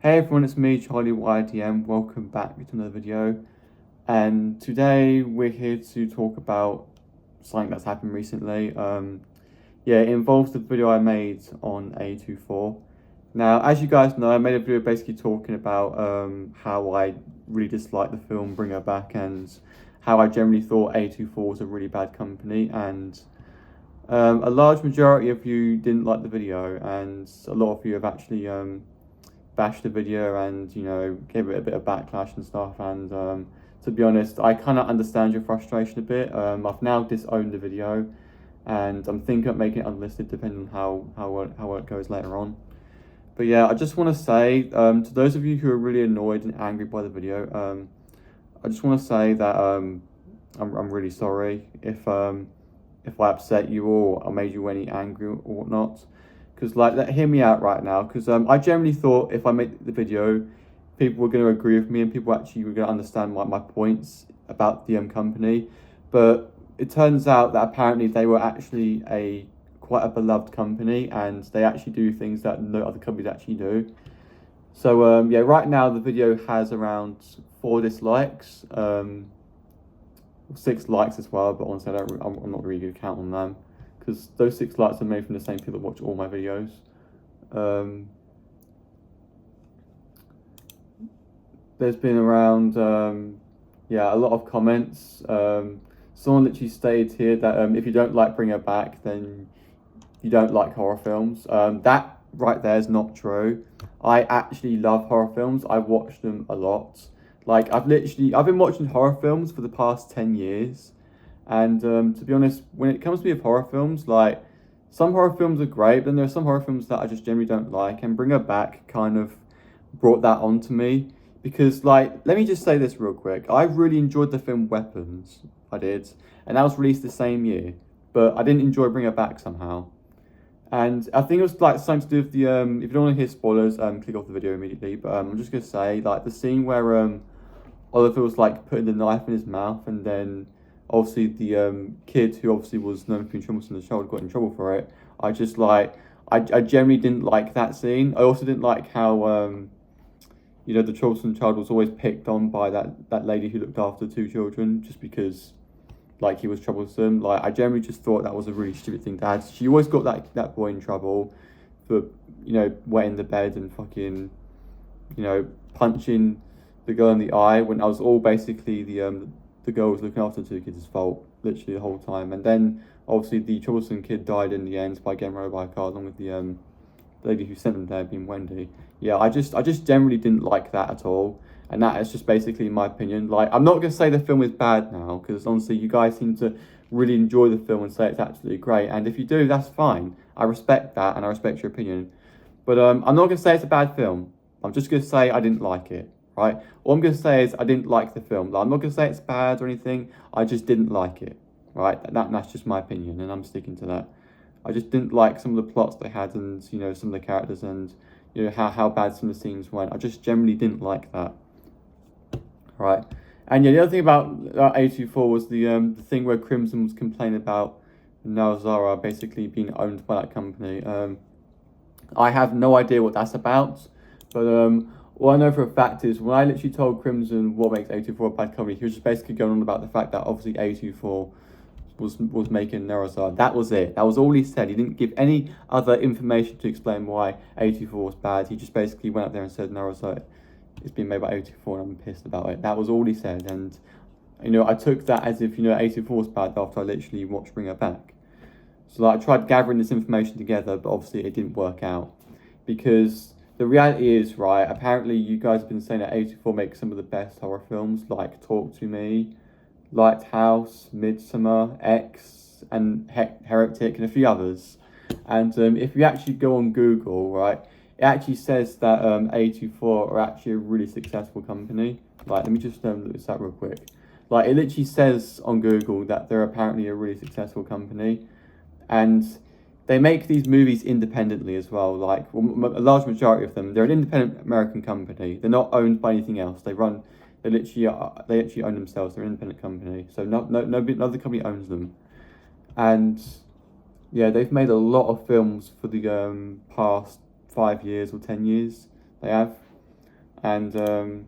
Hey everyone, it's me, Charlie YDM. Welcome back to another video. And today we're here to talk about something that's happened recently. It involves the video I made on A24. Now, as you guys know, I made a video basically talking about how I really disliked the film Bring Her Back and how I generally thought A24 was a really bad company. And a large majority of you didn't like the video, and a lot of you have actually bashed the video and gave it a bit of backlash and stuff. And to be honest, I kind of understand your frustration a bit. I've now disowned the video, and I'm thinking of making it unlisted depending on how it goes later on. But yeah, I just want to say to those of you who are really annoyed and angry by the video, I just want to say that I'm really sorry if I upset you or made you any angry or whatnot. Because hear me out right now, because I generally thought if I made the video, people were going to agree with me and people actually were going to understand my points about the company. But it turns out that apparently they were actually quite a beloved company, and they actually do things that no other companies actually do. So yeah, right now the video has around 4 dislikes, 6 likes as well, but honestly I'm not really good to count on them, because those 6 likes are made from the same people that watch all my videos. There's been around a lot of comments. Someone literally stated here that if you don't like Bring Her Back, then you don't like horror films. That right there is not true. I actually love horror films. I watch them a lot. Like I've been watching horror films for the past 10 years. And to be honest, when it comes to me with horror films, like some horror films are great, but then there are some horror films that I just generally don't like, and Bring Her Back kind of brought that on to me. Because let me just say this real quick. I really enjoyed the film Weapons. I did. And that was released the same year. But I didn't enjoy Bring Her Back somehow. And I think it was something to do with the if you don't want to hear spoilers, click off the video immediately. But I'm just gonna say the scene where Oliver was putting the knife in his mouth, and then obviously the kid who obviously was known for being troublesome as a child got in trouble for it. I generally didn't like that scene. I also didn't like how the troublesome child was always picked on by that lady who looked after 2 children just because he was troublesome. I generally just thought that was a really stupid thing to add. She always got that boy in trouble for wetting the bed and fucking punching the girl in the eye, when I was all basically the girl was looking after 2 kids' fault literally the whole time. And then obviously the troublesome kid died in the end by getting rode by a car, along with the lady who sent them there being Wendy. Yeah, I just generally didn't like that at all, and that is just basically my opinion. I'm not gonna say the film is bad now, because honestly you guys seem to really enjoy the film and say it's absolutely great, and if you do, that's fine. I respect that and I respect your opinion. But I'm not gonna say it's a bad film. I'm just gonna say I didn't like it. Right? All I'm going to say is I didn't like the film. I'm not going to say it's bad or anything. I just didn't like it. Right? That's just my opinion, and I'm sticking to that. I just didn't like some of the plots they had, and some of the characters, and how bad some of the scenes went. I just generally didn't like that. Right? And yeah, the other thing about A24 was the thing where Crimson was complaining about Zara basically being owned by that company. I have no idea what that's about, but all I know for a fact is when I literally told Crimson what makes A24 a bad company, he was just basically going on about the fact that obviously A24 was making Neurosar. That was it. That was all he said. He didn't give any other information to explain why A24 was bad. He just basically went up there and said Neurosar is being made by A24 and I'm pissed about it. That was all he said. And I took that as if A24 was bad after I literally watched Bring Her Back. So I tried gathering this information together, but obviously it didn't work out, because the reality is, right, apparently you guys have been saying that A24 makes some of the best horror films, like Talk to Me, Lighthouse, Midsummer, X, and Heretic, and a few others. And if you actually go on Google, right, it actually says that A24 are actually a really successful company. Let me just look this up real quick. It literally says on Google that they're apparently a really successful company. And they make these movies independently as well. A large majority of them, they're an independent American company. They're not owned by anything else. They literally own themselves. They're an independent company. So no other company owns them. And yeah, they've made a lot of films for the past 5 years or 10 years. They have. and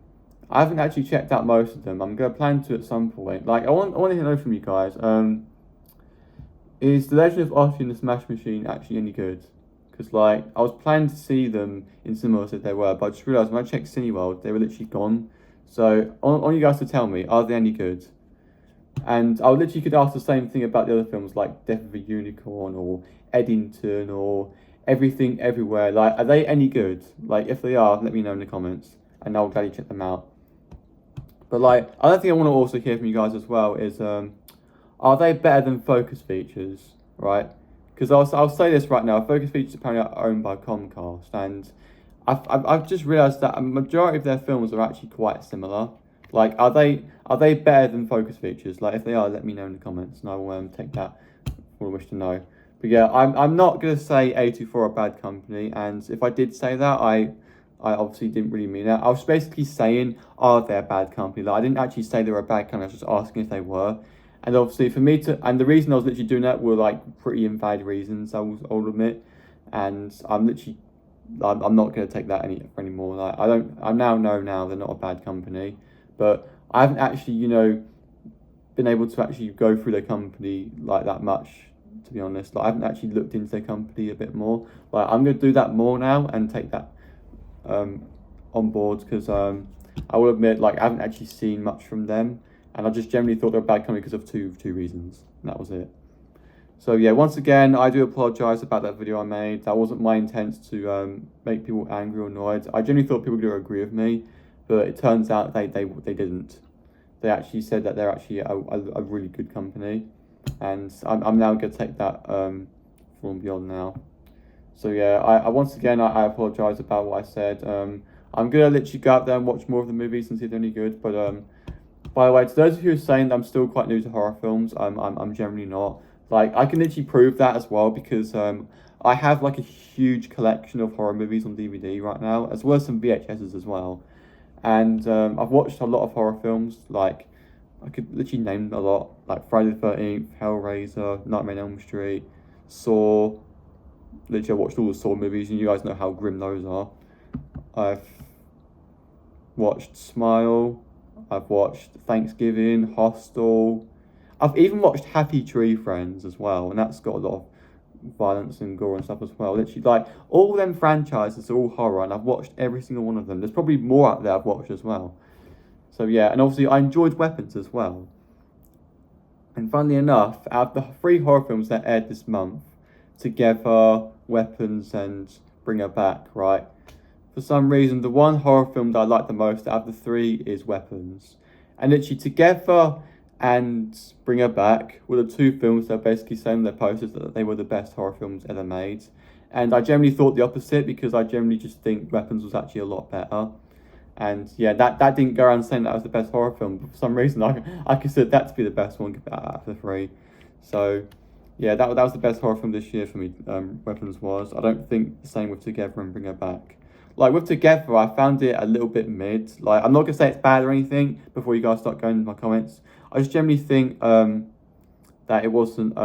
I haven't actually checked out most of them. I'm gonna plan to at some point. Like I want to know from you guys. Is The Legend of Ozzy and the Smash Machine actually any good? Because like I was planning to see them in cinemas if they were, but I just realised when I checked Cineworld they were literally gone. So I want you guys to tell me, are they any good? And I literally could ask the same thing about the other films like Death of a Unicorn or Eddington or Everything Everywhere. Like, are they any good? Like, if they are, let me know in the comments, and I'll gladly check them out. But like, another thing I want to also hear from you guys as well is, are they better than Focus Features? Right? Because I'll say this right now. Focus Features apparently are owned by Comcast, and I've just realised that a majority of their films are actually quite similar. Like, are they better than Focus Features? Like, if they are, let me know in the comments, and I will take that for a wish to know. But yeah, I'm not gonna say A24 are a bad company, and if I did say that, I obviously didn't really mean that. I was basically saying, are they a bad company? Like, I didn't actually say they were a bad company. I was just asking if they were. And obviously, for me to, and the reason I was literally doing that were like pretty invalid reasons. I'll admit, and I'm not going to take that anymore. Like I now know now they're not a bad company, but I haven't actually been able to actually go through their company like that much. To be honest, like I haven't actually looked into their company a bit more. Like I'm going to do that more now and take that on board because I will admit like I haven't actually seen much from them, and I just generally thought they're a bad company because of two reasons, and that was it. So yeah, once again, I do apologise about that video I made. That wasn't my intent to make people angry or annoyed. I genuinely thought people were going to agree with me, but it turns out they didn't. They actually said that they're actually a really good company, and I'm now going to take that from beyond now. So yeah, I once again I apologise about what I said. I'm gonna literally go out there and watch more of the movies and see if they're any good. But by the way, to those of you who are saying that I'm still quite new to horror films, I'm generally not. Like I can literally prove that as well because I have like a huge collection of horror movies on DVD right now, as well as some VHSs as well. And I've watched a lot of horror films. Like I could literally name a lot, like Friday the 13th, Hellraiser, Nightmare on Elm Street, Saw. Literally, I watched all the Saw movies, and you guys know how grim those are. I've watched Smile. I've watched Thanksgiving, Hostel. I've even watched Happy Tree Friends as well, and that's got a lot of violence and gore and stuff as well. Literally, like all them franchises are all horror, and I've watched every single one of them. There's probably more out there I've watched as well. So yeah, and obviously I enjoyed Weapons as well. And funnily enough, out of the 3 horror films that aired this month, Together, Weapons, and Bring Her Back, right? For some reason, the one horror film that I like the most out of the 3 is Weapons. And literally, Together and Bring Her Back were the 2 films that are basically saying in their posters that they were the best horror films ever made. And I generally thought the opposite because I generally just think Weapons was actually a lot better. And yeah, that didn't go around saying that was the best horror film, but for some reason I considered that to be the best one out of the 3. So yeah, that was the best horror film this year for me. Weapons was. I don't think the same with Together and Bring Her Back. Like with Together, I found it a little bit mid. Like I'm not gonna say it's bad or anything before you guys start going into my comments. I just generally think that it wasn't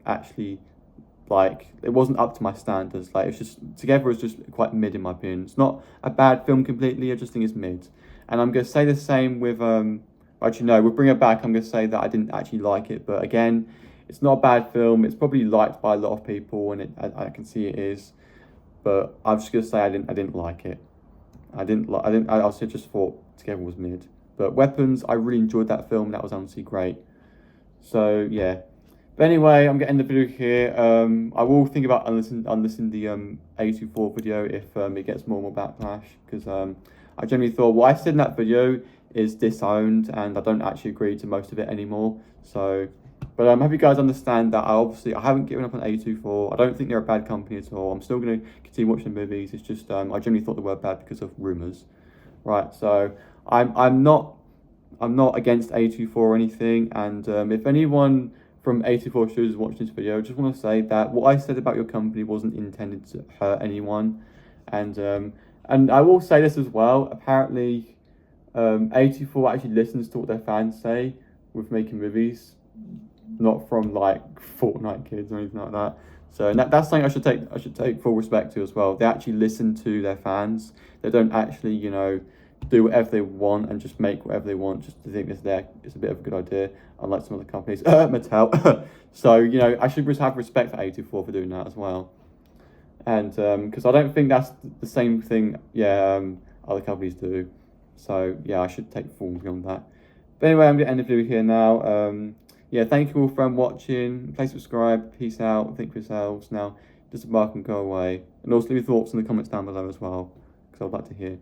actually like it wasn't up to my standards. Like it's just Together was just quite mid in my opinion. It's not a bad film completely. I just think it's mid. And I'm gonna say the same with actually no, with Bring It Back. I'm gonna say that I didn't actually like it, but again, it's not a bad film. It's probably liked by a lot of people, and I can see it is. But I'm just gonna say I didn't like it. I also just thought Together was mid. But Weapons, I really enjoyed that film. That was honestly great. So yeah. But anyway, I'm getting the video here. I will think about unlistening the A24 video if it gets more and more backlash because I generally thought what I said in that video is disowned and I don't actually agree to most of it anymore. So, but I hope you guys understand that I haven't given up on A24. I don't think they're a bad company at all. I'm still going to continue watching the movies. It's just I generally thought they were bad because of rumours, right? So I'm not against A24 or anything, and if anyone from A24 Studios is watching this video, I just want to say that what I said about your company wasn't intended to hurt anyone, and I will say this as well. Apparently, A24 actually listens to what their fans say with making movies, not from like Fortnite kids or anything like that. So and that's something I should take full respect to as well. They actually listen to their fans. They don't actually, you know, do whatever they want and just make whatever they want just to think it's a bit of a good idea, unlike some other companies. Mattel. So, you know, I should just have respect for A24 for doing that as well. And because I don't think that's the same thing, other companies do. So, yeah, I should take full beyond that. But anyway, I'm going to end the video here now. Yeah, thank you all for watching. Please subscribe. Peace out. Think for yourselves. Now, just mark and go away. And also leave your thoughts in the comments down below as well, because I'd like to hear.